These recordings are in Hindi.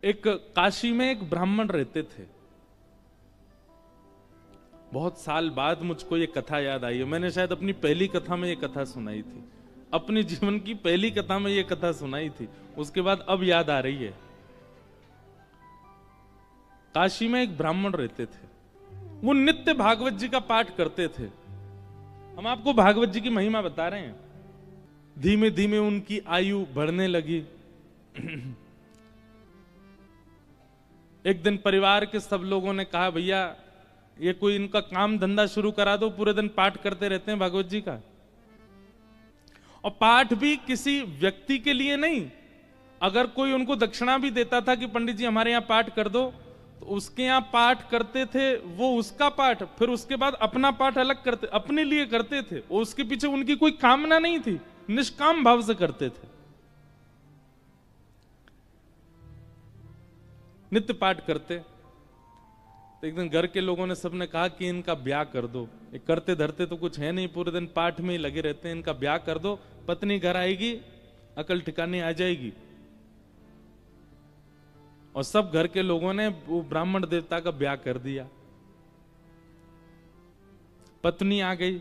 एक काशी में एक ब्राह्मण रहते थे। बहुत साल बाद मुझको ये कथा याद आई है। मैंने शायद अपनी पहली कथा में ये कथा सुनाई थी, अपने जीवन की पहली कथा में ये कथा सुनाई थी, उसके बाद अब याद आ रही है। काशी में एक ब्राह्मण रहते थे, वो नित्य भागवत जी का पाठ करते थे। हम आपको भागवत जी की महिमा बता रहे हैं। धीमे धीमे उनकी आयु बढ़ने लगी। एक दिन परिवार के सब लोगों ने कहा, भैया ये कोई इनका काम धंधा शुरू करा दो, पूरे दिन पाठ करते रहते हैं भागवत जी का। और पाठ भी किसी व्यक्ति के लिए नहीं, अगर कोई उनको दक्षिणा भी देता था कि पंडित जी हमारे यहाँ पाठ कर दो, तो उसके यहाँ पाठ करते थे, वो उसका पाठ, फिर उसके बाद अपना पाठ अलग करते, अपने लिए करते थे। उसके पीछे उनकी कोई कामना नहीं थी, निष्काम भाव से करते थे। नित्य पाठ करते। तो एक दिन घर के लोगों ने सबने कहा कि इनका ब्याह कर दो, ये करते धरते तो कुछ है नहीं, पूरे दिन पाठ में ही लगे रहते हैं, इनका ब्याह कर दो, पत्नी घर आएगी, अकल ठिकाने आ जाएगी। और सब घर के लोगों ने वो ब्राह्मण देवता का ब्याह कर दिया। पत्नी आ गई।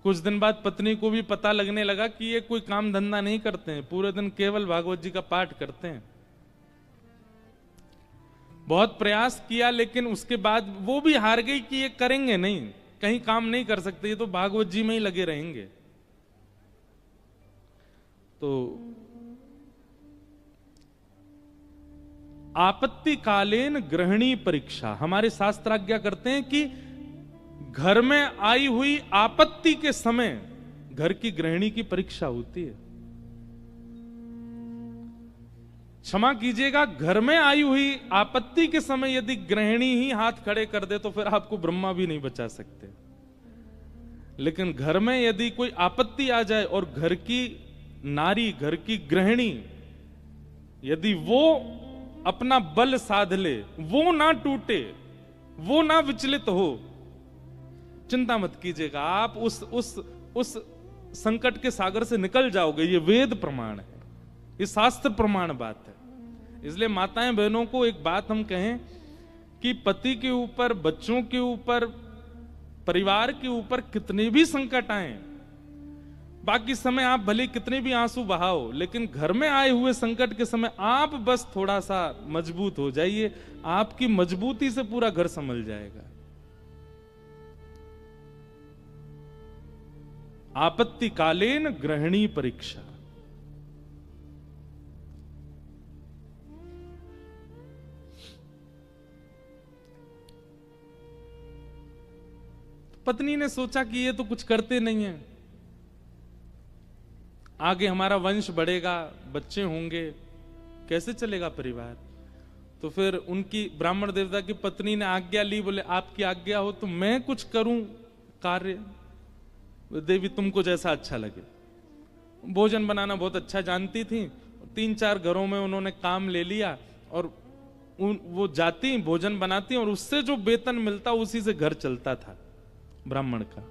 कुछ दिन बाद पत्नी को भी पता लगने लगा कि ये कोई काम धंधा नहीं करते हैं, पूरे दिन केवल भागवत जी का पाठ करते हैं। बहुत प्रयास किया, लेकिन उसके बाद वो भी हार गई कि ये करेंगे नहीं, कहीं काम नहीं कर सकते, ये तो भागवत जी में ही लगे रहेंगे। तो आपत्तिकालीन गृहिणी परीक्षा, हमारे शास्त्र आज्ञा करते हैं कि घर में आई हुई आपत्ति के समय घर की गृहिणी की परीक्षा होती है। क्षमा कीजिएगा, घर में आई हुई आपत्ति के समय यदि गृहिणी ही हाथ खड़े कर दे तो फिर आपको ब्रह्मा भी नहीं बचा सकते। लेकिन घर में यदि कोई आपत्ति आ जाए और घर की नारी, घर की गृहिणी, यदि वो अपना बल साध ले, वो ना टूटे, वो ना विचलित हो, चिंता मत कीजिएगा, आप उस संकट के सागर से निकल जाओगे। ये वेद प्रमाण है, ये शास्त्र प्रमाण बात है। इसलिए माताएं बहनों को एक बात हम कहें कि पति के ऊपर, बच्चों के ऊपर, परिवार के ऊपर कितने भी संकट आए, बाकी समय आप भले कितने भी आंसू बहाओ, लेकिन घर में आए हुए संकट के समय आप बस थोड़ा सा मजबूत हो जाइए, आपकी मजबूती से पूरा घर संभल जाएगा। आपत्तिकालीन गृहिणी परीक्षा। पत्नी ने सोचा कि ये तो कुछ करते नहीं है, आगे हमारा वंश बढ़ेगा, बच्चे होंगे, कैसे चलेगा परिवार। तो फिर उनकी ब्राह्मण देवता की पत्नी ने आज्ञा ली, बोले आपकी आज्ञा हो तो मैं कुछ करूं कार्य, देवी तुमको जैसा अच्छा लगे। भोजन बनाना बहुत अच्छा जानती थी, 3-4 घरों में उन्होंने काम ले लिया और वो जाती भोजन बनाती और उससे जो वेतन मिलता उसी से घर चलता था ब्राह्मण का।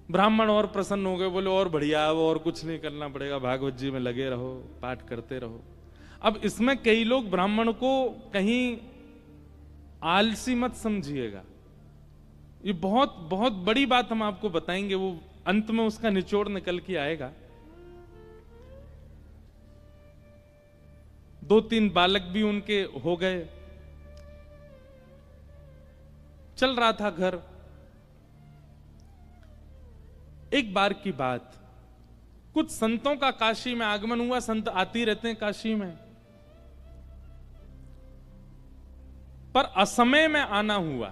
ब्राह्मण और प्रसन्न हो गए, बोले और बढ़िया, वो और कुछ नहीं करना पड़ेगा, भागवत जी में लगे रहो, पाठ करते रहो। अब इसमें कई लोग ब्राह्मण को कहीं आलसी मत समझिएगा, ये बहुत बहुत बड़ी बात हम आपको बताएंगे, वो अंत में उसका निचोड़ निकल के आएगा। 2-3 बालक भी उनके हो गए, चल रहा था घर। एक बार की बात, कुछ संतों का काशी में आगमन हुआ। संत आती रहते हैं काशी में, पर असमय में आना हुआ,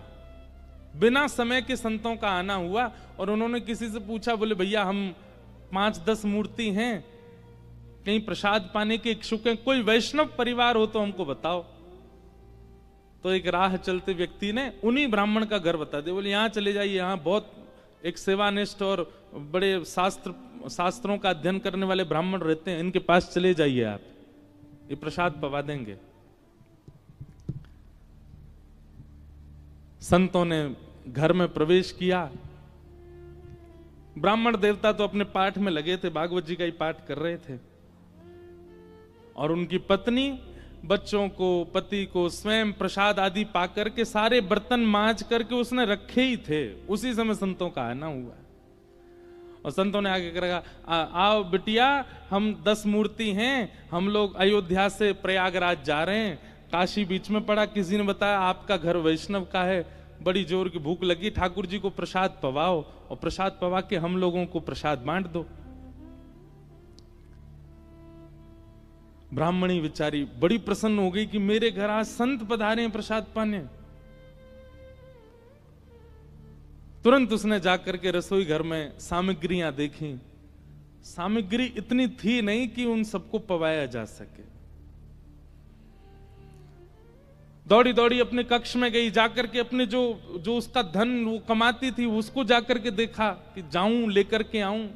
बिना समय के संतों का आना हुआ। और उन्होंने किसी से पूछा, बोले भैया हम 5-10 मूर्ति हैं, कहीं प्रसाद पाने के इच्छुक हैं, कोई वैष्णव परिवार हो तो हमको बताओ। तो एक राह चलते व्यक्ति ने उन्हीं ब्राह्मण का घर बता दिया, बोले यहां चले जाइए, यहां बहुत एक सेवानिष्ठ और बड़े शास्त्रों का अध्ययन करने वाले ब्राह्मण रहते हैं, इनके पास चले जाइए, आप ये प्रसाद पवा देंगे। संतों ने घर में प्रवेश किया। ब्राह्मण देवता तो अपने पाठ में लगे थे, भागवत जी का ही पाठ कर रहे थे। और उनकी पत्नी बच्चों को, पति को स्वयं प्रसाद आदि पाकर के सारे बर्तन मांज करके उसने रखे ही थे। उसी समय संतों का आना हुआ और संतों ने आगे कहा, आओ बिटिया, हम 10 मूर्ति हैं, हम लोग अयोध्या से प्रयागराज जा रहे हैं, काशी बीच में पड़ा, किसी ने बताया आपका घर वैष्णव का है, बड़ी जोर की भूख लगी, ठाकुर जी को प्रसाद पवाओ और प्रसाद पवा के हम लोगों को प्रसाद बांट दो। ब्राह्मणी बेचारी बड़ी प्रसन्न हो गई कि मेरे घर आज संत पधारे हैं प्रसाद पाने। तुरंत उसने जाकर के रसोई घर में सामग्रियां देखी। सामग्री इतनी थी नहीं कि उन सबको पवाया जा सके। दौड़ी दौड़ी अपने कक्ष में गई, जाकर के अपने जो उसका धन वो कमाती थी उसको जाकर के देखा कि जाऊं लेकर के आऊं,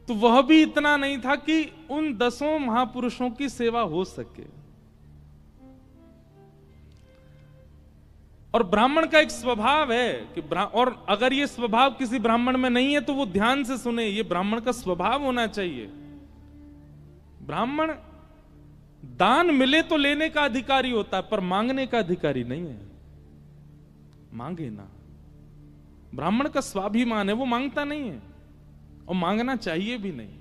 तो वह भी इतना नहीं था कि उन 10 महापुरुषों की सेवा हो सके। और ब्राह्मण का एक स्वभाव है कि और अगर ये स्वभाव किसी ब्राह्मण में नहीं है तो वो ध्यान से सुने, ये ब्राह्मण का स्वभाव होना चाहिए। ब्राह्मण दान मिले तो लेने का अधिकारी होता है, पर मांगने का अधिकारी नहीं है। मांगे ना, ब्राह्मण का स्वाभिमान है, वो मांगता नहीं है और मांगना चाहिए भी नहीं।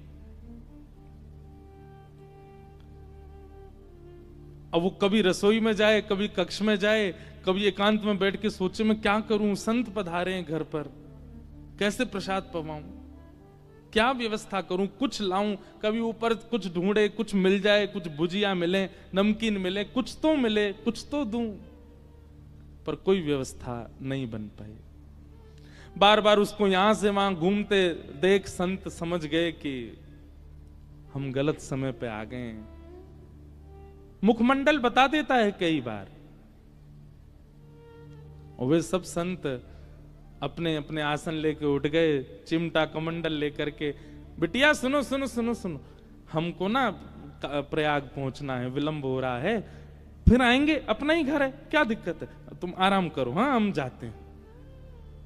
अब वो कभी रसोई में जाए, कभी कक्ष में जाए, कभी एकांत में बैठ के सोचे मैं क्या करूं, संत पधारे हैं घर पर, कैसे प्रसाद पवाऊं, क्या व्यवस्था करूं, कुछ लाऊं, कभी ऊपर कुछ ढूंढे, कुछ मिल जाए, कुछ भुजिया मिले, नमकीन मिले, कुछ तो मिले, कुछ तो दूं, पर कोई व्यवस्था नहीं बन पाई। बार बार उसको यहां से वहां घूमते देख संत समझ गए कि हम गलत समय पे आ गए हैं। मुखमंडल बता देता है कई बार। और वे सब संत अपने अपने आसन लेके उठ गए, चिमटा कमंडल लेकर के, बिटिया सुनो सुनो सुनो सुनो, हमको ना प्रयाग पहुंचना है, विलंब हो रहा है, फिर आएंगे, अपना ही घर है, क्या दिक्कत है, तुम आराम करो, हाँ हम जाते हैं।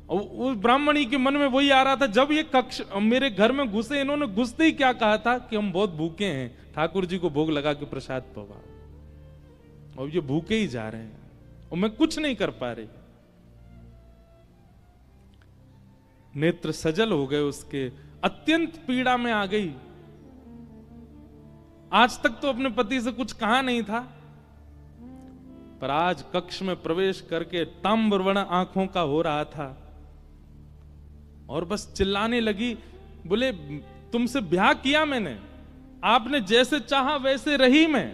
और उस ब्राह्मणी के मन में वही आ रहा था, जब ये कक्ष मेरे घर में घुसे, इन्होंने घुसते ही क्या कहा था कि हम बहुत भूखे हैं, ठाकुर जी को भोग लगा के प्रसाद पवा, और ये भूखे ही जा रहे हैं और मैं कुछ नहीं कर पा रही। नेत्र सजल हो गए उसके, अत्यंत पीड़ा में आ गई। आज तक तो अपने पति से कुछ कहा नहीं था, पर आज कक्ष में प्रवेश करके ताम्रवर्ण आंखों का हो रहा था और बस चिल्लाने लगी, बोले तुमसे ब्याह किया मैंने, आपने जैसे चाहा वैसे रही मैं,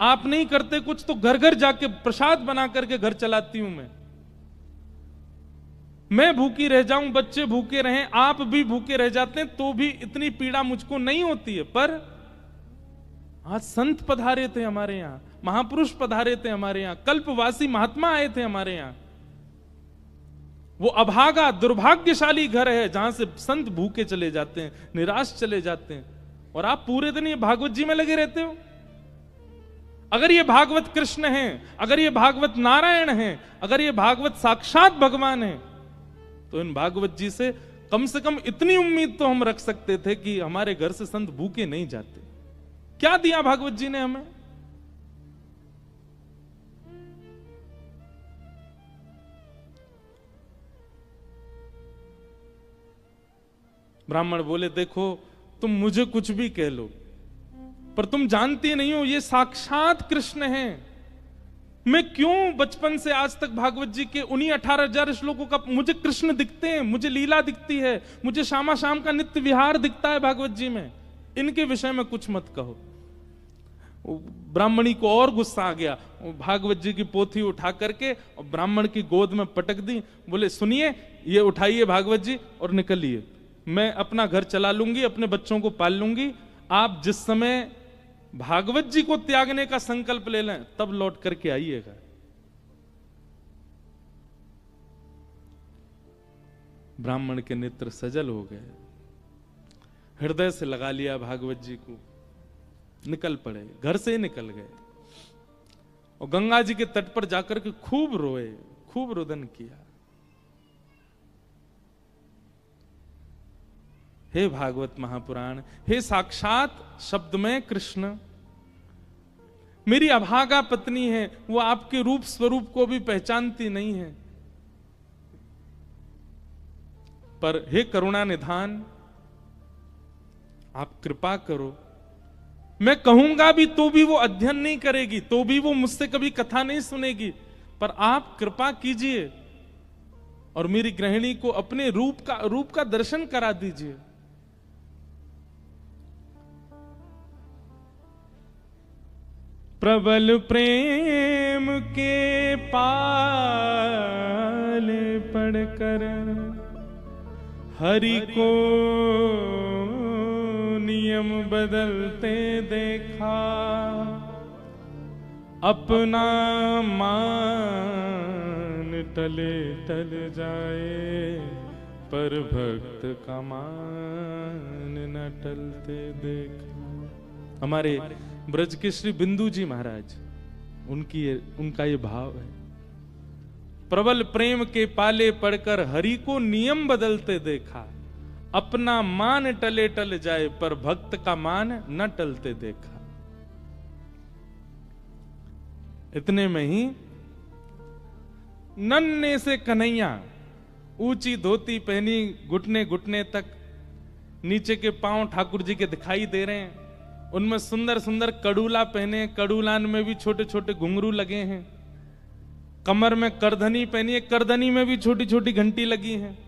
आप नहीं करते कुछ तो घर घर जाके प्रसाद बना करके घर चलाती हूं मैं भूखी रह जाऊं, बच्चे भूखे रहें, आप भी भूखे रह जाते हैं तो भी इतनी पीड़ा मुझको नहीं होती है। पर आज संत पधारे थे हमारे यहां, महापुरुष पधारे थे हमारे यहां, कल्पवासी महात्मा आए थे हमारे यहां। वो अभागा दुर्भाग्यशाली घर है जहां से संत भूखे चले जाते हैं, निराश चले जाते हैं, और आप पूरे दिन ये भागवत जी में लगे रहते हो। अगर ये भागवत कृष्ण हैं, अगर ये भागवत नारायण हैं, अगर ये भागवत साक्षात भगवान हैं, तो इन भागवत जी से कम इतनी उम्मीद तो हम रख सकते थे कि हमारे घर से संत भूखे नहीं जाते। क्या दिया भागवत जी ने हमें? ब्राह्मण बोले, देखो तुम मुझे कुछ भी कह लो, पर तुम जानती नहीं हो ये साक्षात कृष्ण हैं। मैं क्यों बचपन से आज तक भागवत जी के उन्हीं 18,000 श्लोकों का मुझे कृष्ण दिखते हैं, मुझे लीला दिखती है, मुझे शामा शाम का नित्य विहार दिखता है भागवत जी में, इनके विषय में कुछ मत कहो। ब्राह्मणी को और गुस्सा आ गया, भागवत जी की पोथी उठा करके और ब्राह्मण की गोद में पटक दी। बोले, सुनिए, ये उठाइए भागवत जी और निकलिए, मैं अपना घर चला लूंगी, अपने बच्चों को पाल लूंगी, आप जिस समय भागवत जी को त्यागने का संकल्प ले लें तब लौट करके आइएगा। ब्राह्मण के नेत्र सजल हो गए, हृदय से लगा लिया भागवत जी को, निकल पड़े, घर से निकल गए और गंगा जी के तट पर जाकर के खूब रोए, खूब रुदन किया। हे भागवत महापुराण, हे साक्षात शब्द में कृष्ण, मेरी अभागा पत्नी है, वो आपके रूप स्वरूप को भी पहचानती नहीं है, पर हे करुणा निधान, आप कृपा करो। मैं कहूंगा भी तो भी वो अध्ययन नहीं करेगी, तो भी वो मुझसे कभी कथा नहीं सुनेगी, पर आप कृपा कीजिए और मेरी गृहिणी को अपने रूप का दर्शन करा दीजिए। प्रबल प्रेम के पाल पढ़कर हरि को नियम बदलते देखा, अपना मान टले टल जाए, पर भक्त का मान न टलते देखा। हमारे ब्रज के श्री बिंदु जी महाराज, उनका ये भाव है, प्रबल प्रेम के पाले पढ़कर हरि को नियम बदलते देखा, अपना मान टले टल जाए, पर भक्त का मान न टलते देखा। इतने में ही नन्हे से कन्हैया, ऊंची धोती पहनी, घुटने घुटने तक, नीचे के पांव ठाकुर जी के दिखाई दे रहे हैं, उनमें सुंदर सुंदर कड़ूला पहने, कड़ूलान में भी छोटे छोटे घुंघरू लगे हैं, कमर में करधनी पहनी है, करधनी में भी छोटी छोटी घंटी लगी है,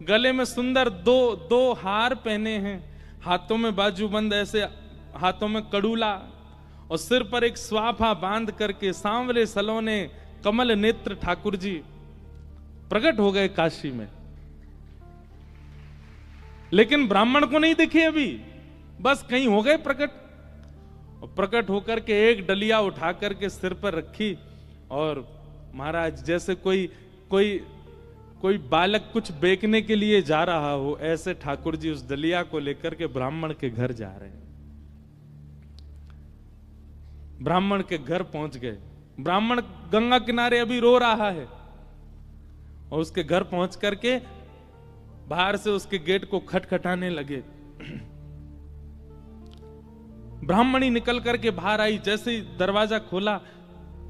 गले में सुंदर दो हार पहने हैं, हाथों में बाजूबंद, ऐसे हाथों में कड़ूला, और सिर पर एक स्वाफा बांध करके सांवरे सलोने कमल नेत्र ठाकुर जी प्रकट हो गए काशी में। लेकिन ब्राह्मण को नहीं दिखे अभी, बस कहीं हो गए प्रकट, और प्रकट होकर के एक डलिया उठा करके सिर पर रखी, और महाराज जैसे कोई बालक कुछ बेचने के लिए जा रहा हो, ऐसे ठाकुर जी उस डलिया को लेकर के ब्राह्मण के घर जा रहे हैं। ब्राह्मण के घर पहुंच गए, ब्राह्मण गंगा किनारे अभी रो रहा है, और उसके घर पहुंच करके बाहर से उसके गेट को खटखटाने लगे। ब्राह्मणी निकल करके बाहर आई, जैसे ही दरवाजा खोला,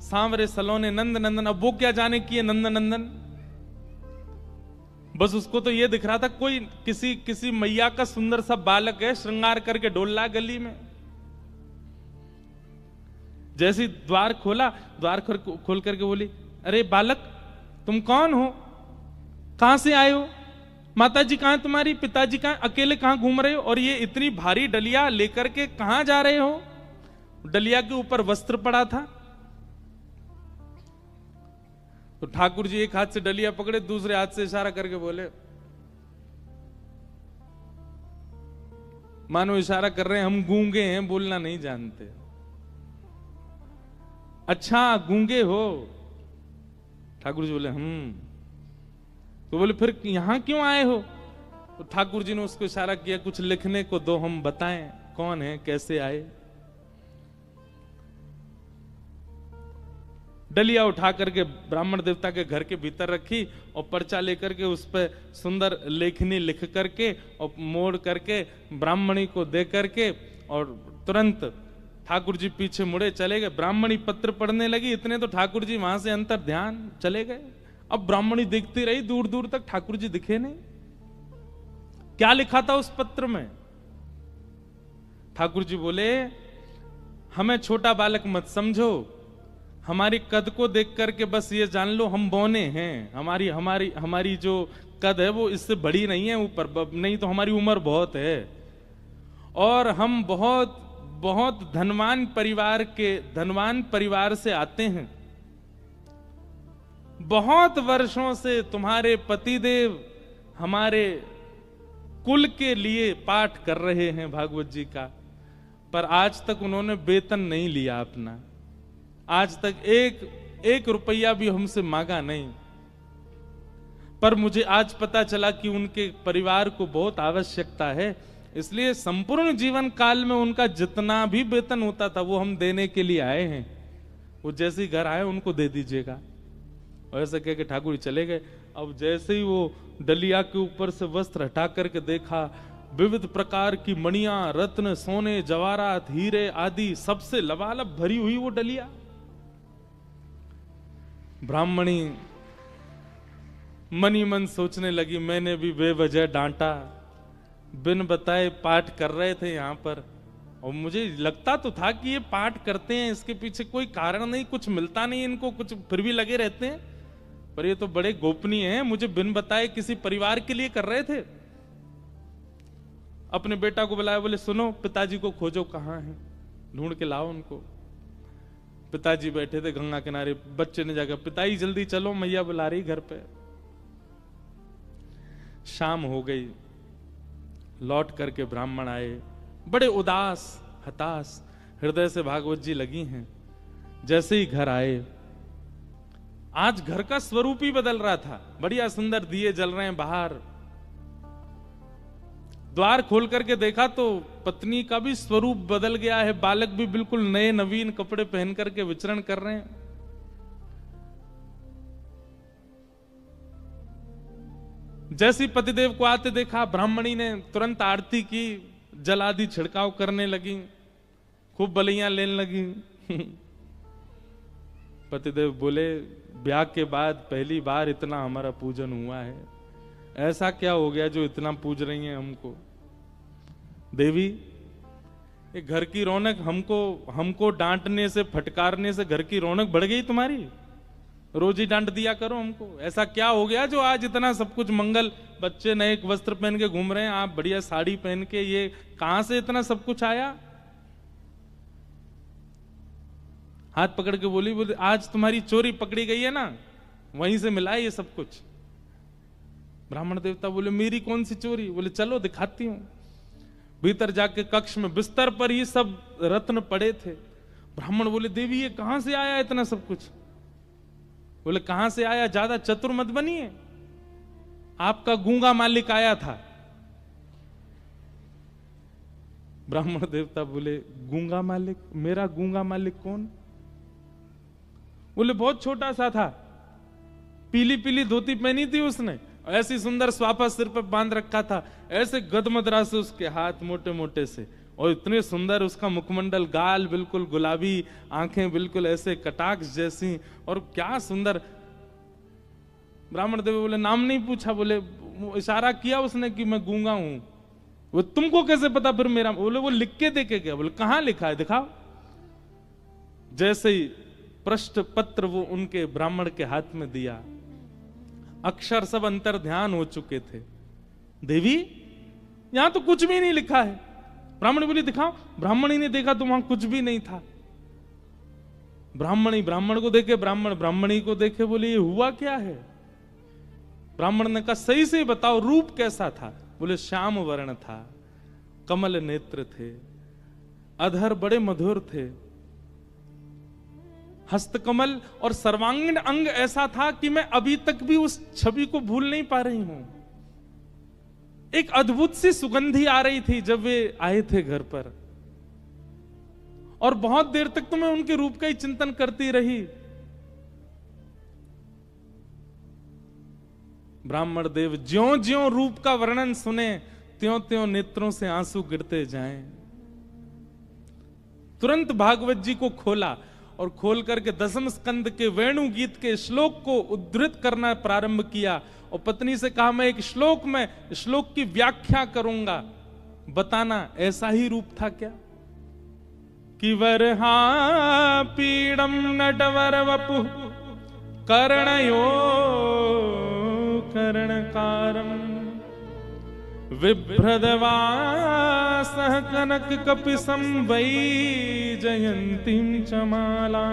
सांवरे सलोने नंद नंदन, अब वो क्या जाने की है नंद नंदन, बस उसको तो ये दिख रहा था कोई किसी मैया का सुंदर सा बालक है, श्रृंगार करके डोल रहा गली में। जैसे द्वार खोला, द्वार खोल करके बोली, अरे बालक तुम कौन हो, कहां से आए हो, माताजी कहां तुम्हारी, पिताजी कहां, अकेले कहां घूम रहे हो, और ये इतनी भारी डलिया लेकर के कहां जा रहे हो। डलिया के ऊपर वस्त्र पड़ा था, तो ठाकुर जी एक हाथ से डलिया पकड़े, दूसरे हाथ से इशारा करके बोले, मानो इशारा कर रहे हैं हम गूंगे हैं, बोलना नहीं जानते। अच्छा गूंगे हो, ठाकुर जी बोले तो बोले फिर यहां क्यों आए हो। तो ठाकुर जी ने उसको इशारा किया, कुछ लिखने को दो, हम बताएं कौन है, कैसे आए। डलिया उठा करके ब्राह्मण देवता के घर के भीतर रखी, और पर्चा लेकर के उस पर सुंदर लेखनी लिख करके और मोड़ करके ब्राह्मणी को दे करके, और तुरंत ठाकुर जी पीछे मुड़े चले गए। ब्राह्मणी पत्र पढ़ने लगी, इतने तो ठाकुर जी वहां से अंतर ध्यान चले गए। अब ब्राह्मणी देखती रही, दूर दूर तक ठाकुर जी दिखे नहीं। क्या लिखा था उस पत्र में? ठाकुर जी बोले, हमें छोटा बालक मत समझो, हमारी कद को देख करके बस ये जान लो हम बौने हैं। हमारी जो कद है वो इससे बड़ी नहीं है ऊपर, नहीं तो हमारी उम्र बहुत है, और हम बहुत बहुत धनवान परिवार से आते हैं। बहुत वर्षों से तुम्हारे पतिदेव हमारे कुल के लिए पाठ कर रहे हैं भागवत जी का, पर आज तक उन्होंने वेतन नहीं लिया अपना, आज तक एक रुपया भी हमसे मांगा नहीं। पर मुझे आज पता चला कि उनके परिवार को बहुत आवश्यकता है, इसलिए संपूर्ण जीवन काल में उनका जितना भी वेतन होता था वो हम देने के लिए आए हैं। वो जैसे ही घर आए उनको दे दीजिएगा। और ऐसा कह के ठाकुर चले गए। अब जैसे ही वो डलिया के ऊपर से वस्त्र हटा करके देखा, विविध प्रकार की मणियां, रत्न, सोने, जवाहरात, हीरे आदि सबसे लबालब भरी हुई वो डलिया। ब्राह्मणी मनी मन सोचने लगी, मैंने भी बेवजह डांटा, बिन बताए पाठ कर रहे थे यहां पर, और मुझे लगता तो था कि ये पाठ करते हैं, इसके पीछे कोई कारण नहीं, कुछ मिलता नहीं इनको, कुछ फिर भी लगे रहते हैं, पर ये तो बड़े गोपनीय हैं, मुझे बिन बताए किसी परिवार के लिए कर रहे थे। अपने बेटा को बुलाया, बोले सुनो पिताजी को खोजो, कहां हैं, ढूंढ के लाओ उनको। पिताजी बैठे थे गंगा किनारे, बच्चे ने जाकर पिताजी जल्दी चलो मैया बुला रही घर पे। शाम हो गई, लौट करके ब्राह्मण आए, बड़े उदास हताश हृदय से भागवत जी लगी हैं। जैसे ही घर आए, आज घर का स्वरूप ही बदल रहा था, बढ़िया सुंदर दिए जल रहे हैं बाहर। द्वार खोल करके देखा तो पत्नी का भी स्वरूप बदल गया है, बालक भी बिल्कुल नए नवीन कपड़े पहन करके विचरण कर रहे हैं। जैसी पतिदेव को आते देखा, ब्राह्मणी ने तुरंत आरती की, जल आदि छिड़काव करने लगी, खूब बलियां लेने लगी। पतिदेव बोले, ब्याह के बाद पहली बार इतना हमारा पूजन हुआ है, ऐसा क्या हो गया जो इतना पूज रही हैं हमको? देवी, ये घर की रौनक हमको डांटने से, फटकारने से घर की रौनक बढ़ गई तुम्हारी? रोज ही डांट दिया करो हमको। ऐसा क्या हो गया जो आज इतना सब कुछ मंगल, बच्चे नए वस्त्र पहन के घूम रहे हैं, आप बढ़िया साड़ी पहन के, ये कहां से इतना सब कुछ आया? हाथ पकड़ के बोली, आज तुम्हारी चोरी पकड़ी गई है ना, वहीं से मिला है ये सब कुछ। ब्राह्मण देवता बोले, मेरी कौन सी चोरी? बोले चलो दिखाती हूं। भीतर जाके कक्ष में बिस्तर पर ही सब रत्न पड़े थे। ब्राह्मण बोले, देवी ये कहां से आया इतना सब कुछ? बोले कहां से आया, ज्यादा चतुर मत बनिए, आपका गूंगा मालिक आया था। ब्राह्मण देवता बोले, गूंगा मालिक? मेरा गूंगा मालिक कौन? बोले बहुत छोटा सा था, पीली पीली धोती पहनी थी उसने, ऐसी सुंदर स्वापा सिर पर बांध रखा था, ऐसे गदमदरा से उसके हाथ मोटे मोटे से, और इतने सुंदर उसका मुखमंडल, गाल बिल्कुल गुलाबी, आंखें बिल्कुल ऐसे कटाक्ष जैसी, और क्या सुंदर। ब्राह्मण देव बोले, नाम नहीं पूछा? बोले इशारा किया उसने कि मैं गूंगा हूं। वो तुमको कैसे पता फिर मेरा? बोले वो लिख के देके गया। बोले कहां लिखा है, दिखाओ। जैसे ही पृष्ठ पत्र वो उनके ब्राह्मण के हाथ में दिया, अक्षर सब अंतर ध्यान हो चुके थे। देवी यहां तो कुछ भी नहीं लिखा है। ब्राह्मणी बोली, दिखाओ। ब्राह्मणी ने देखा तो वहां कुछ भी नहीं था। ब्राह्मणी ब्राह्मण को देखे, ब्राह्मण ब्राह्मणी को देखे, बोले ये हुआ क्या है? ब्राह्मण ने कहा, सही से बताओ रूप कैसा था? बोले श्याम वर्ण था, कमल नेत्र थे, अधर बड़े मधुर थे, हस्तकमल और सर्वांगीण अंग ऐसा था कि मैं अभी तक भी उस छवि को भूल नहीं पा रही हूं। एक अद्भुत सी सुगंधी आ रही थी जब वे आए थे घर पर, और बहुत देर तक तो मैं उनके रूप का ही चिंतन करती रही। ब्राह्मण देव ज्यों ज्यों रूप का वर्णन सुने, त्यों त्यों नेत्रों से आंसू गिरते जाएं। तुरंत भागवत जी को खोला और खोल करके दसम स्कंद के वेणु गीत के श्लोक को उद्धृत करना प्रारंभ किया, और पत्नी से कहा, मैं एक श्लोक की व्याख्या करूंगा, बताना ऐसा ही रूप था क्या? कि वरहा पीड़म नटवर वपु कर्णयो कर्णकारम विभ्रदवासः कनक कपिसं वै जयन्तीं च माला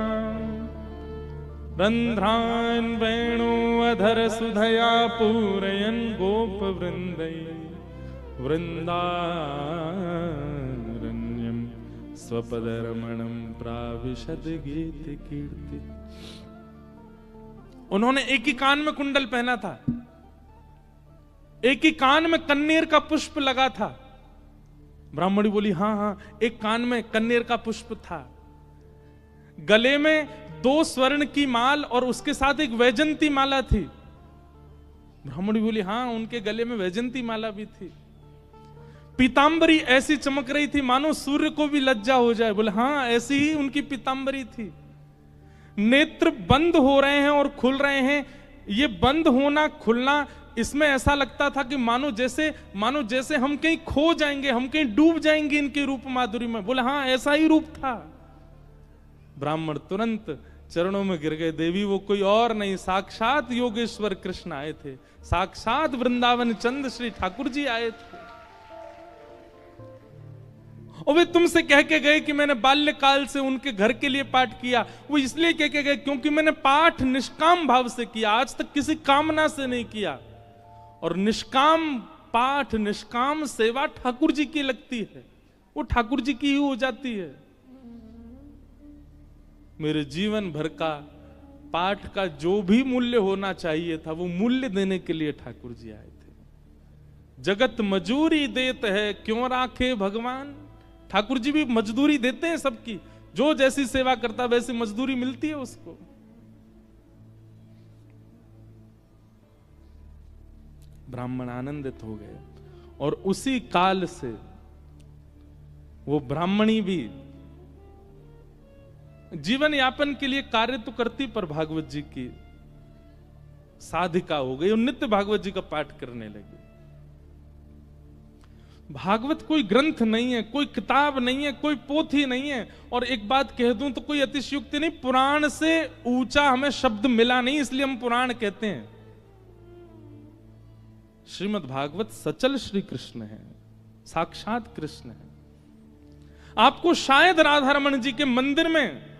रंध्रान् वेणुअधर सुधया पूरयन् गोप वृंदै वृंदारण्यं स्वपदरमणं प्राविशद गीत कीर्ति। उन्होंने एक ही कान में कुंडल पहना था, एक ही कान में कन्नेर का पुष्प लगा था। ब्राह्मणी बोली, हाँ हाँ, एक कान में कन्नेर का पुष्प था, गले में 2 स्वर्ण की माल और उसके साथ एक वैजंती माला थी, ब्राह्मणी बोली हाँ, उनके गले में वैजंती माला भी थी, पीतांबरी ऐसी चमक रही थी मानो सूर्य को भी लज्जा हो जाए। बोले हाँ, ऐसी ही उनकी पीतांबरी थी। नेत्र बंद हो रहे हैं और खुल रहे हैं, ये बंद होना खुलना, इसमें ऐसा लगता था कि मानो जैसे हम कहीं खो जाएंगे, हम कहीं डूब जाएंगे इनके रूप माधुरी में। बोले हाँ, ऐसा ही रूप था। ब्राह्मण तुरंत चरणों में गिर गए। देवी वो कोई और नहीं, साक्षात योगेश्वर कृष्ण आए थे, साक्षात वृंदावन चंद श्री ठाकुर जी आए थे। और वे तुमसे कह के गए कि मैंने बाल्यकाल से उनके घर के लिए पाठ किया। वो इसलिए कह के गए क्योंकि मैंने पाठ निष्काम भाव से किया, आज तक किसी कामना से नहीं किया। और निष्काम पाठ, निष्काम सेवा ठाकुर जी की लगती है, वो ठाकुर जी की ही हो जाती है। मेरे जीवन भर का पाठ का जो भी मूल्य होना चाहिए था, वो मूल्य देने के लिए ठाकुर जी आए थे। जगत मजूरी देत है, क्यों राखे भगवान। ठाकुर जी भी मजदूरी देते हैं सबकी, जो जैसी सेवा करता वैसी मजदूरी मिलती है उसको। ब्राह्मण आनंदित हो गए और उसी काल से वो ब्राह्मणी भी जीवन यापन के लिए कार्य तो करती, पर भागवत जी की साधिका हो गई और नित्य भागवत जी का पाठ करने लगी। भागवत कोई ग्रंथ नहीं है, कोई किताब नहीं है, कोई पोथी नहीं है। और एक बात कह दूं तो कोई अतिशयोक्ति नहीं, पुराण से ऊंचा हमें शब्द मिला नहीं, इसलिए हम पुराण कहते हैं। श्रीमद् भागवत सचल श्री कृष्ण है, साक्षात कृष्ण है। आपको शायद राधा रमन जी के मंदिर में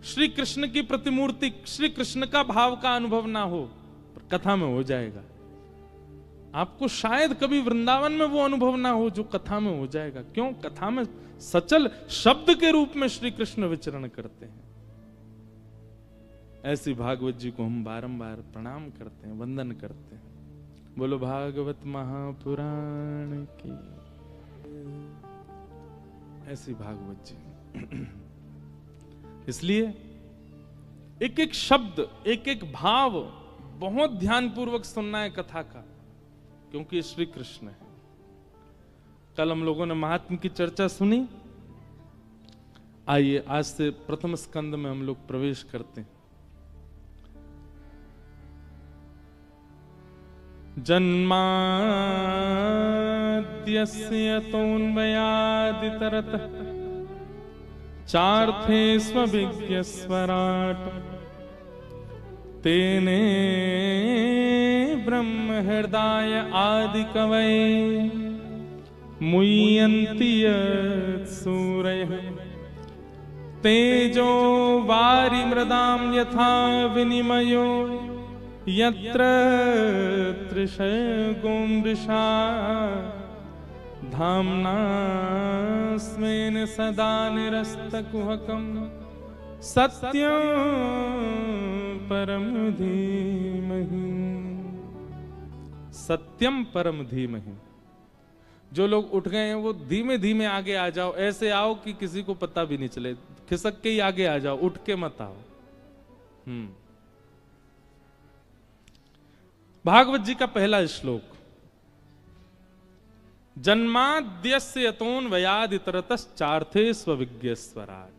श्री कृष्ण की प्रतिमूर्ति, श्री कृष्ण का भाव का अनुभव ना हो, पर कथा में हो जाएगा। आपको शायद कभी वृंदावन में वो अनुभव ना हो जो कथा में हो जाएगा। क्यों? कथा में सचल शब्द के रूप में श्री कृष्ण विचरण करते हैं। ऐसी भागवत जी को हम बारंबार प्रणाम करते हैं, वंदन करते हैं। बोलो भागवत महापुराण की। ऐसी भागवत जी। इसलिए एक एक शब्द, एक एक भाव बहुत ध्यानपूर्वक सुनना है कथा का, क्योंकि श्री कृष्ण है। कल हम लोगों ने महात्म की चर्चा सुनी। आइए आज से प्रथम स्कंद में हम लोग प्रवेश करते हैं। जन्माद्यस्य तोन्मयादितरतः चार्थे स्वविज्ञस्वराट् तेने ब्रह्म हृदय आदि कवये मुह्यन्ति सूरयः तेजो वारि मृदां यथा विनिमयो यत्र त्रिशर्गो मृषा धाम्ना स्वेन सदा निरस्तकुहकं सत्यं परम धीमहि। सत्यम परम धीमहि। जो लोग उठ गए हैं वो धीमे धीमे आगे आ जाओ, ऐसे आओ कि किसी को पता भी नहीं चले, खिसक के ही आगे आ जाओ, उठ के मत आओ। भागवत जी का पहला श्लोक, जन्माद्यस्य यतोऽन्वयादितरतश्चार्थे स्वविज्ञस्वराट्।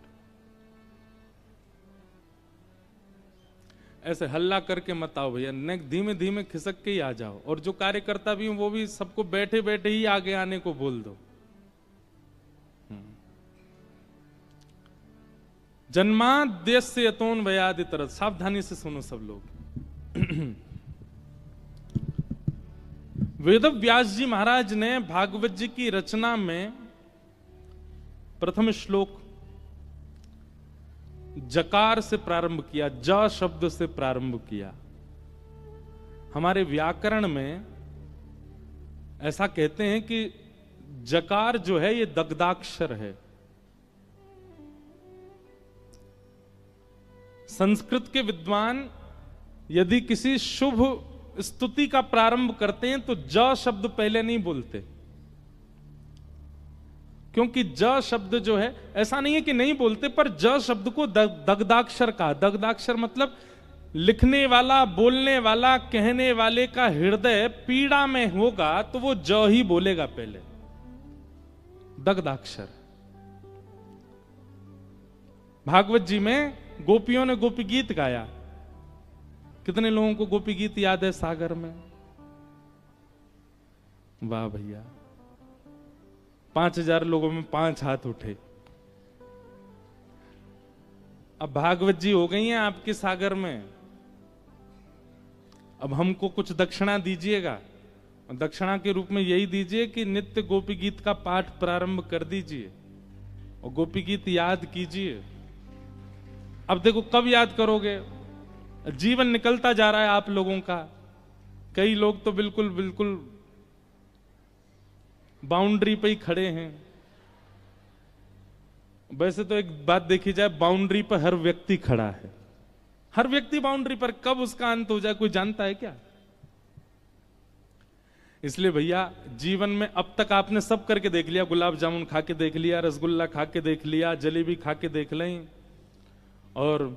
ऐसे हल्ला करके मत आओ भैया, धीमे धीमे खिसक के ही आ जाओ। और जो कार्यकर्ता भी हूं वो भी सबको बैठे बैठे ही आगे आने को बोल दो। जन्माद्यस्य यतोऽन्वयादितरत, सावधानी से सुनो सब लोग। वेद व्यास जी महाराज ने भागवत जी की रचना में प्रथम श्लोक जकार से प्रारंभ किया, ज शब्द से प्रारंभ किया। हमारे व्याकरण में ऐसा कहते हैं कि जकार जो है ये दग्धाक्षर है। संस्कृत के विद्वान यदि किसी शुभ स्तुति का प्रारंभ करते हैं तो ज शब्द पहले नहीं बोलते, क्योंकि ज शब्द जो है, ऐसा नहीं है कि नहीं बोलते, पर ज शब्द को दग्धाक्षर कहा। दग्धाक्षर मतलब लिखने वाला, बोलने वाला, कहने वाले का हृदय पीड़ा में होगा तो वो ज ही बोलेगा पहले, दग्धाक्षर। भागवत जी में गोपियों ने गोपी गीत गाया। कितने लोगों को गोपी गीत याद है सागर में? वाह भैया, 5000 लोगों में 5 हाथ उठे। अब भागवत जी हो गई हैं आपके सागर में, अब हमको कुछ दक्षिणा दीजिएगा। दक्षिणा के रूप में यही दीजिए कि नित्य गोपी गीत का पाठ प्रारंभ कर दीजिए और गोपी गीत याद कीजिए। अब देखो कब याद करोगे? जीवन निकलता जा रहा है आप लोगों का। कई लोग तो बिल्कुल बिल्कुल बाउंड्री पे ही खड़े हैं। वैसे तो एक बात देखी जाए, बाउंड्री पर हर व्यक्ति खड़ा है, हर व्यक्ति बाउंड्री पर। कब उसका अंत हो जाए कोई जानता है क्या? इसलिए भैया जीवन में अब तक आपने सब करके देख लिया। गुलाब जामुन खा के देख लिया, रसगुल्ला खा के देख लिया, जलेबी खा के देख लें, और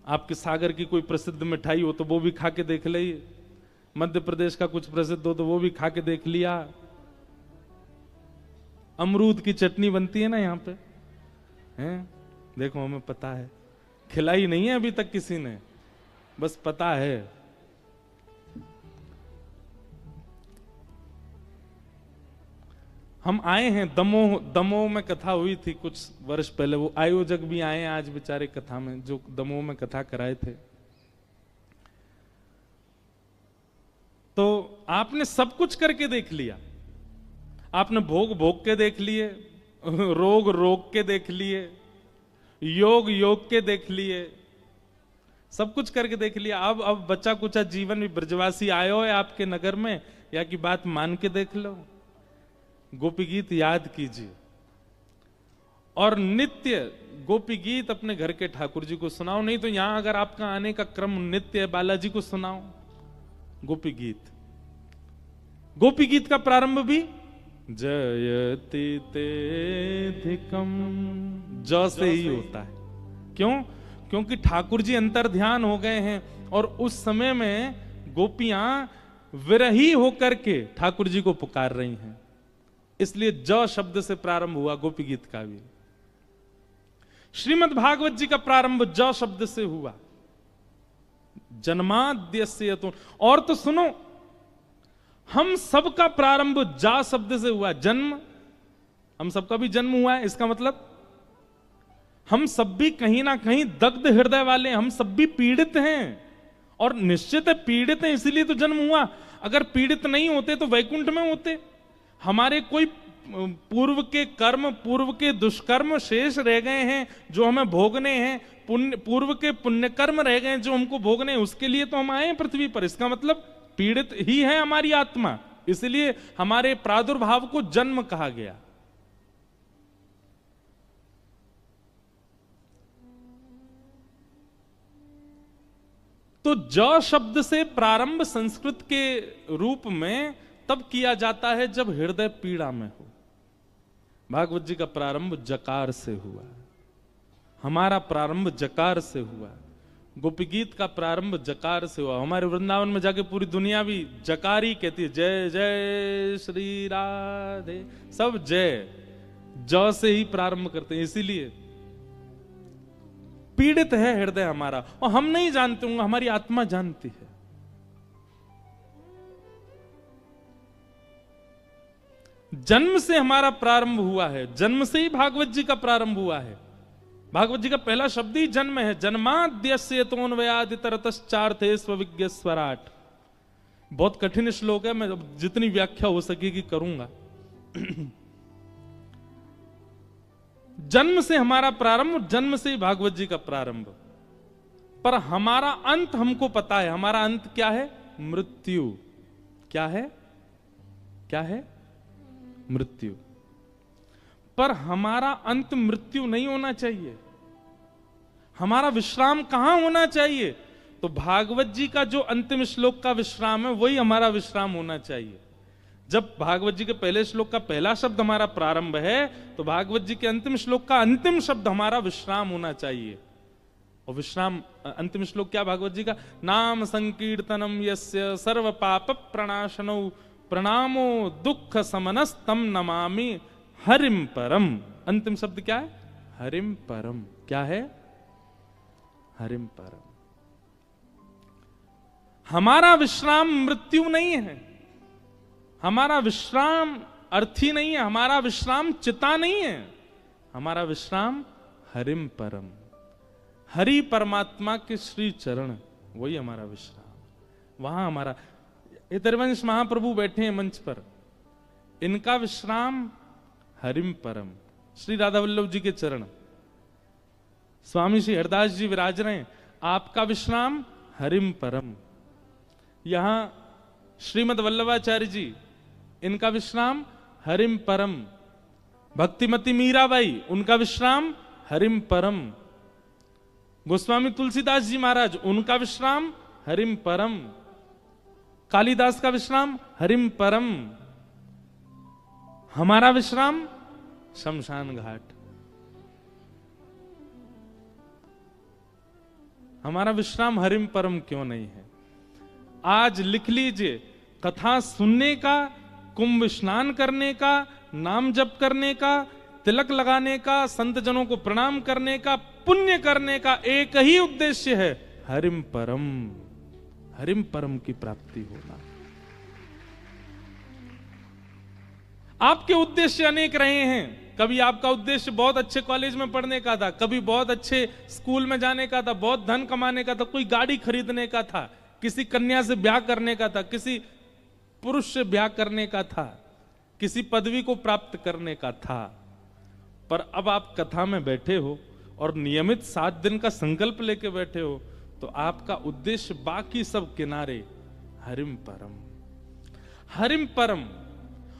आपके सागर की कोई प्रसिद्ध मिठाई हो तो वो भी खा के देख ले, मध्य प्रदेश का कुछ प्रसिद्ध हो तो वो भी खा के देख लिया। अमरूद की चटनी बनती है ना यहाँ पे, हैं? देखो हमें पता है, खिलाई नहीं है अभी तक किसी ने, बस पता है। हम आए हैं दमोह, दमोह में कथा हुई थी कुछ वर्ष पहले। वो आयोजक भी आए हैं आज बेचारे कथा में, जो दमोह में कथा कराए थे। तो आपने सब कुछ करके देख लिया। आपने भोग भोग के देख लिए, रोग रोग के देख लिए, योग योग के देख लिए, सब कुछ करके देख लिया। अब बच्चा कुचा जीवन भी ब्रजवासी आयो है आपके नगर में, या की बात मान के देख लो। गोपी गीत याद कीजिए और नित्य गोपी गीत अपने घर के ठाकुर जी को सुनाओ। नहीं तो यहां अगर आपका आने का क्रम नित्य है, बालाजी को सुनाओ गोपी गीत। गोपी गीत का प्रारंभ भी जयति तेधिकम ज से ही होता है। क्यों? क्योंकि ठाकुर जी अंतर ध्यान हो गए हैं और उस समय में गोपियां विरही होकर के ठाकुर जी को पुकार रही हैं, इसलिए ज शब्द से प्रारंभ हुआ गोपी गीत का भी। श्रीमद् भागवत जी का प्रारंभ ज शब्द से हुआ, जन्माद्यस्य तो। और तो सुनो, हम सबका प्रारंभ जा शब्द से हुआ। जन्म, हम सबका भी जन्म हुआ है, इसका मतलब हम सब भी कहीं ना कहीं दग्ध हृदय वाले, हम सब भी पीड़ित हैं। और निश्चित है पीड़ित हैं, इसीलिए तो जन्म हुआ। अगर पीड़ित नहीं होते तो वैकुंठ में होते। हमारे कोई पूर्व के कर्म, पूर्व के दुष्कर्म शेष रह गए हैं जो हमें भोगने हैं, पूर्व के पुण्य कर्म रह गए हैं जो हमको भोगने हैं, उसके लिए तो हम आए हैं पृथ्वी पर। इसका मतलब पीड़ित ही है हमारी आत्मा, इसलिए हमारे प्रादुर्भाव को जन्म कहा गया। तो ज शब्द से प्रारंभ संस्कृत के रूप में तब किया जाता है जब हृदय पीड़ा में हो। भागवत जी का प्रारंभ जकार से हुआ, हमारा प्रारंभ जकार से हुआ, गोपी गीत का प्रारंभ जकार से हुआ। हमारे वृंदावन में जाके पूरी दुनिया भी जकार ही कहती है, जय जय श्री राधे, सब जय ज से ही प्रारंभ करते हैं। इसीलिए पीड़ित है हृदय हमारा, और हम नहीं जानते होंगे, हमारी आत्मा जानती है। जन्म से हमारा प्रारंभ हुआ है, जन्म से ही भागवत जी का प्रारंभ हुआ है। भागवत जी का पहला शब्द ही जन्म है। जन्माद्यस्य तोन्वयादितरतश्चार्थे स्वविज्ञ स्वराट। बहुत कठिन श्लोक है, मैं जितनी व्याख्या हो सकेगी करूंगा। जन्म से हमारा प्रारंभ, जन्म से ही भागवत जी का प्रारंभ। पर हमारा अंत हमको पता है। हमारा अंत क्या है? मृत्यु। क्या है? क्या है? मृत्यु। पर हमारा अंत मृत्यु नहीं होना चाहिए। हमारा विश्राम कहां होना चाहिए? तो भागवत जी का जो अंतिम श्लोक का विश्राम है वही हमारा विश्राम होना चाहिए। जब भागवत जी के पहले श्लोक का पहला शब्द हमारा प्रारंभ है, तो भागवत जी के अंतिम श्लोक का अंतिम शब्द हमारा विश्राम होना चाहिए। और विश्राम, अंतिम श्लोक क्या भागवत जी का, नाम संकीर्तनम यस्य सर्व पाप प्रणाशनो प्रणामो दुख समनस्तम नमामि हरिम परम। अंतिम शब्द क्या है, हरिम परम। क्या है, हरिम परम। हमारा विश्राम मृत्यु नहीं है, हमारा विश्राम अर्थी नहीं है, हमारा विश्राम चिता नहीं है, हमारा विश्राम हरिम परम, हरि परमात्मा के श्री चरण, वही हमारा विश्राम। वहां हमारा, इतरवंश महाप्रभु बैठे हैं मंच पर, इनका विश्राम हरिम परम, श्री राधा वल्लभ जी के चरण। स्वामी श्री हरदास जी विराज रहे हैं, आपका विश्राम हरिम परम। यहां श्रीमद वल्लभाचार्य जी, इनका विश्राम हरिम परम। भक्तिमती मीराबाई, उनका विश्राम हरिम परम। गोस्वामी तुलसीदास जी महाराज, उनका विश्राम हरिम परम। कालिदास का विश्राम हरिम परम। हमारा विश्राम शमशान घाट। हमारा विश्राम हरिम परम क्यों नहीं है? आज लिख लीजिए, कथा सुनने का, कुंभ स्नान करने का, नाम जप करने का, तिलक लगाने का, संत जनों को प्रणाम करने का, पुण्य करने का एक ही उद्देश्य है, हरिम परम, हरिम परम की प्राप्ति होना। आपके उद्देश्य अनेक रहे हैं। कभी आपका उद्देश्य बहुत अच्छे कॉलेज में पढ़ने का था, कभी बहुत अच्छे स्कूल में जाने का था, बहुत धन कमाने का था, कोई गाड़ी खरीदने का था, किसी कन्या से ब्याह करने का था, किसी पुरुष से ब्याह करने का था, किसी पदवी को प्राप्त करने का था। पर अब आप कथा में बैठे हो और नियमित 7 दिन का संकल्प लेके बैठे हो, तो आपका उद्देश्य बाकी सब किनारे, हरिम परम, हरिम परम।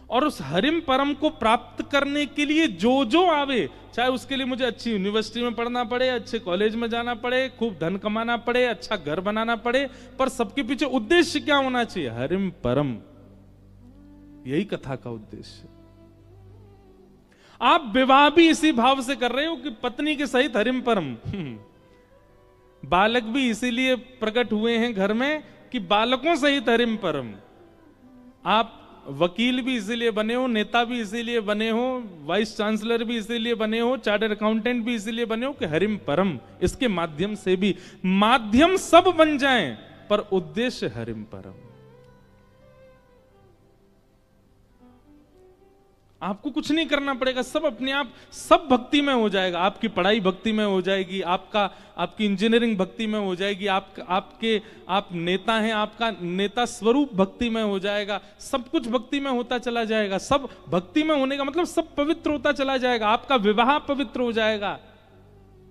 और उस हरिम परम को प्राप्त करने के लिए जो जो आवे, चाहे उसके लिए मुझे अच्छी यूनिवर्सिटी में पढ़ना पड़े, अच्छे कॉलेज में जाना पड़े, खूब धन कमाना पड़े, अच्छा घर बनाना पड़े, पर सबके पीछे उद्देश्य क्या होना चाहिए? हरिम परम। यही कथा का उद्देश्य। आप विवाह भी इसी भाव से कर रहे हो कि पत्नी के सहित हरिम परम। बालक भी इसीलिए प्रकट हुए हैं घर में कि बालकों सहित हरिम परम। आप वकील भी इसीलिए बने हो, नेता भी इसीलिए बने हो, वाइस चांसलर भी इसीलिए बने हो, चार्टर्ड अकाउंटेंट भी इसीलिए बने हो कि हरिम परम, इसके माध्यम से भी, माध्यम सब बन जाएं पर उद्देश्य हरिम परम। आपको कुछ नहीं करना पड़ेगा, सब अपने आप, सब भक्ति में हो जाएगा। आपकी पढ़ाई भक्ति में हो जाएगी, आपकी इंजीनियरिंग भक्ति में हो जाएगी, आप नेता हैं, आपका नेता स्वरूप भक्ति में हो जाएगा, सब कुछ भक्ति में होता चला जाएगा। सब भक्ति में होने का मतलब सब पवित्र होता चला जाएगा। आपका विवाह पवित्र हो जाएगा,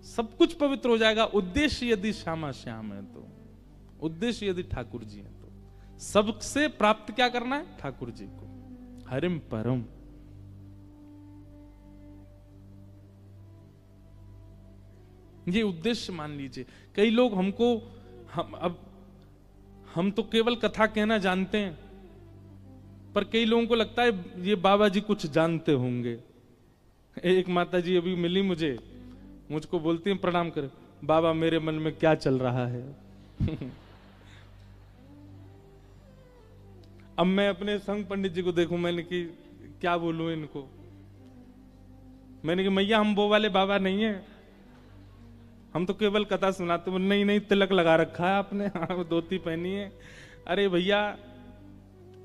सब कुछ पवित्र हो जाएगा। उद्देश्य यदि श्यामा श्याम है तो, उद्देश्य यदि ठाकुर जी है तो, सबसे प्राप्त क्या करना है? ठाकुर जी को, हरिम परम। ये उद्देश्य मान लीजिए। कई लोग हमको, हम तो केवल कथा कहना जानते हैं, पर कई लोगों को लगता है ये बाबा जी कुछ जानते होंगे। एक माता जी अभी मिली मुझे, मुझको बोलती हैं प्रणाम कर, बाबा मेरे मन में क्या चल रहा है। अब मैं अपने संग पंडित जी को देखूं, मैंने कि क्या बोलूं इनको। मैंने कि मैया हम वो वाले बाबा नहीं है, हम तो केवल कथा सुनाते। नहीं नहीं, तिलक लगा रखा है आपने, हाँ धोती पहनी है। अरे भैया,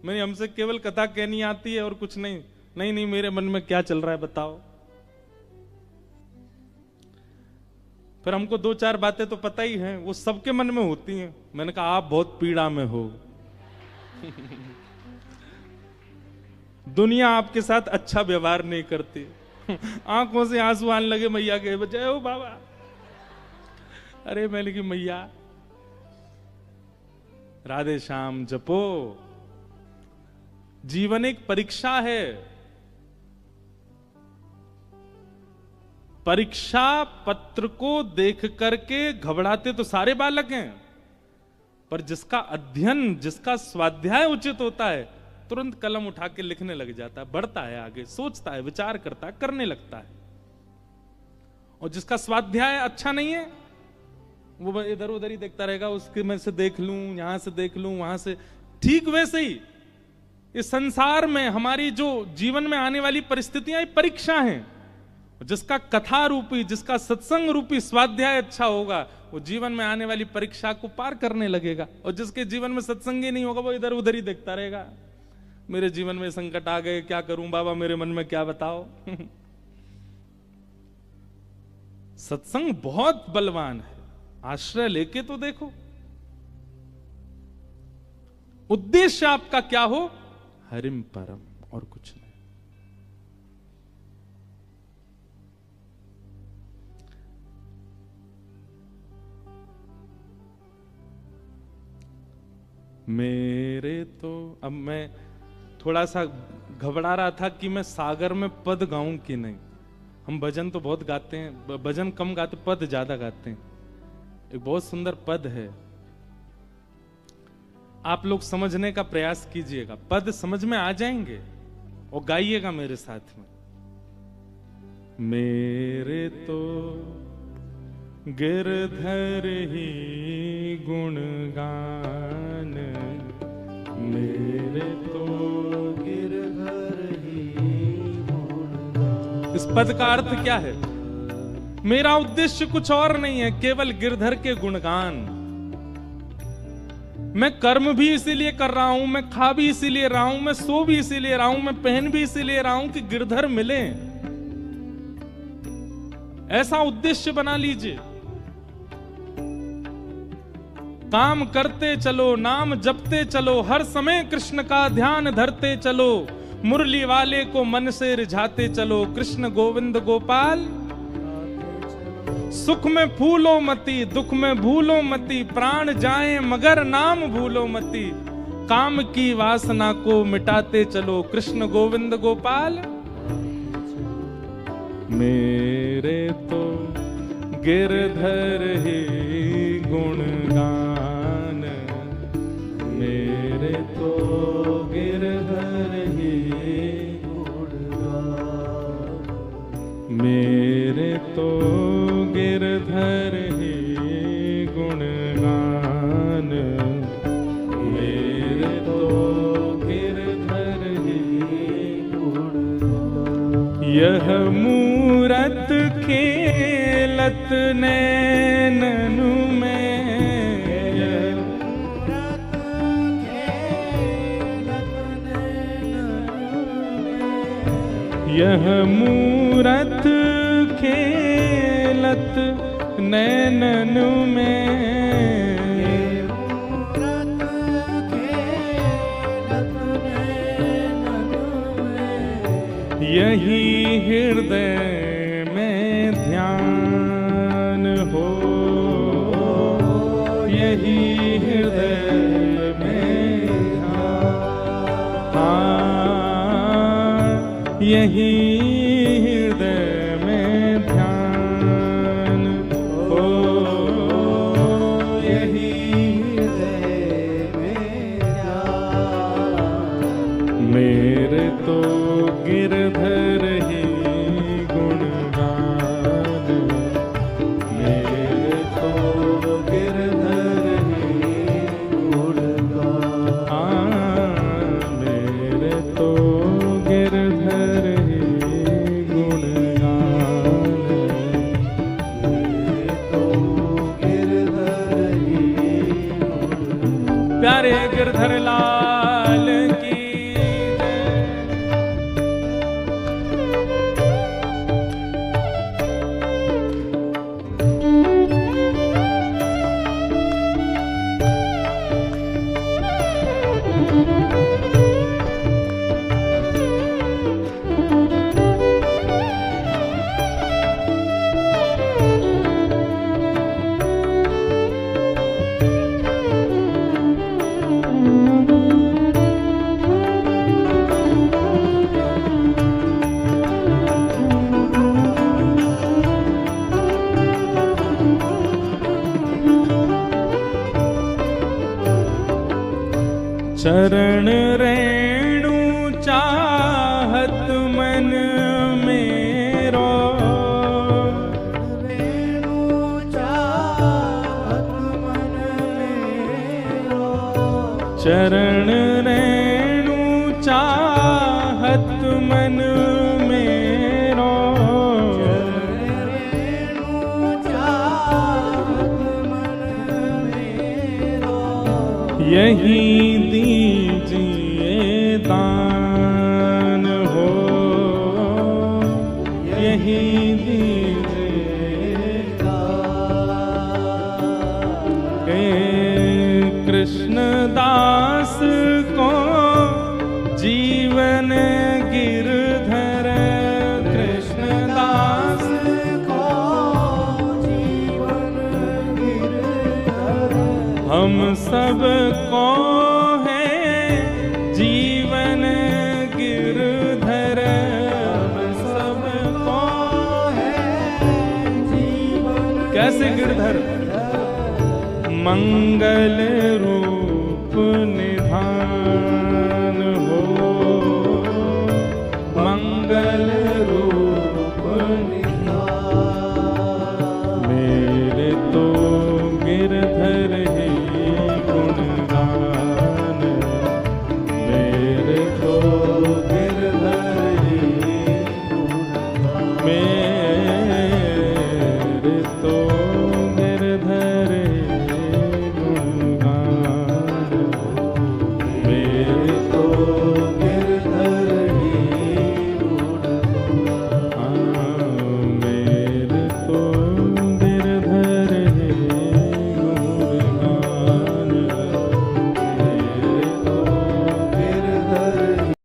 मैंने हमसे केवल कथा कहनी आती है और कुछ नहीं। नहीं नहीं, मेरे मन में क्या चल रहा है बताओ। फिर हमको 2-4 बातें तो पता ही हैं, वो सबके मन में होती हैं। मैंने कहा आप बहुत पीड़ा में हो। दुनिया आपके साथ अच्छा व्यवहार नहीं करती। आंखों से आंसू आने लगे मैया के, जय हो बाबा। अरे मैंने कि मैया राधे श्याम जपो, जीवन एक परीक्षा है। परीक्षा पत्र को देख करके घबराते तो सारे बालक हैं, पर जिसका अध्ययन, जिसका स्वाध्याय उचित होता है, तुरंत कलम उठा के लिखने लग जाता है, बढ़ता है आगे, सोचता है, विचार करता है, करने लगता है। और जिसका स्वाध्याय अच्छा नहीं है, वो इधर उधर ही देखता रहेगा, उसके में से देख लूं, यहां से देख लूं, वहां से। ठीक वैसे ही इस संसार में हमारी जो जीवन में आने वाली परिस्थितियां ये परीक्षा हैं। जिसका कथा रूपी, जिसका सत्संग रूपी स्वाध्याय अच्छा होगा, वो जीवन में आने वाली परीक्षा को पार करने लगेगा। और जिसके जीवन में सत्संग ही नहीं होगा, वो इधर उधर ही देखता रहेगा। मेरे जीवन में संकट आ गए, क्या करूं बाबा, मेरे मन में क्या बताओ। सत्संग बहुत बलवान है, आश्रय लेके तो देखो। उद्देश्य आपका क्या हो, हरिम परम, और कुछ नहीं। मेरे तो, अब मैं थोड़ा सा घबरा रहा था कि मैं सागर में पद गाऊं कि नहीं। हम भजन तो बहुत गाते हैं, भजन कम गाते, पद ज्यादा गाते हैं। एक बहुत सुंदर पद है, आप लोग समझने का प्रयास कीजिएगा, पद समझ में आ जाएंगे और गाइएगा मेरे साथ में। मेरे तो गिरधर ही गुणगान, मेरे तो गिरधर ही गुणगान। इस पद का अर्थ क्या है? मेरा उद्देश्य कुछ और नहीं है, केवल गिरधर के गुणगान। मैं कर्म भी इसीलिए कर रहा हूं, मैं खा भी इसीलिए रहा हूं, मैं सो भी इसीलिए रहा हूं, मैं पहन भी इसीलिए रहा हूं कि गिरधर मिले। ऐसा उद्देश्य बना लीजिए। काम करते चलो, नाम जपते चलो, हर समय कृष्ण का ध्यान धरते चलो, मुरली वाले को मन से रिझाते चलो, कृष्ण गोविंद गोपाल। सुख में फूलो मती, दुख में भूलो मती, प्राण जाए मगर नाम भूलो मती, काम की वासना को मिटाते चलो, कृष्ण गोविंद गोपाल। मेरे तो गिरधर ही गुणगान, मेरे तो गिरधर ही गुणगान, मेरे तो गिरधर ही गुणगान, मेरे तो गिरधर ही गुणगान। यह मूरत खेलत नैननु में, यह मूरत खेलत नैननु में, यही हृदय में ध्यान हो, यही हृदय में ध्यान, यही हृदय में ध्यान हो, यही हृदय में ध्यान। मेरे तो गिरधर ही गुणगान, मेरे तो गिरधर ही गुणगान, मेरे तो गिरधर ही गुणगान, मेरे तो गिरधर ही गुणगान। प्यारे गिरधर लाल की चरण रेणु चाहत मन मेरो, रेणु चाहत चरण रेणु चाहत मन मेरो, यही दीजिए दान हो, यही दीजिए दान। कृष्णदास को जीवन गिरधर, कृष्णदास को जीवन गिरधर, हम सब को है जीवन गिरधर, हम सब को है जीवन। कैसे गिरधर? मंगल रूप निधान हो,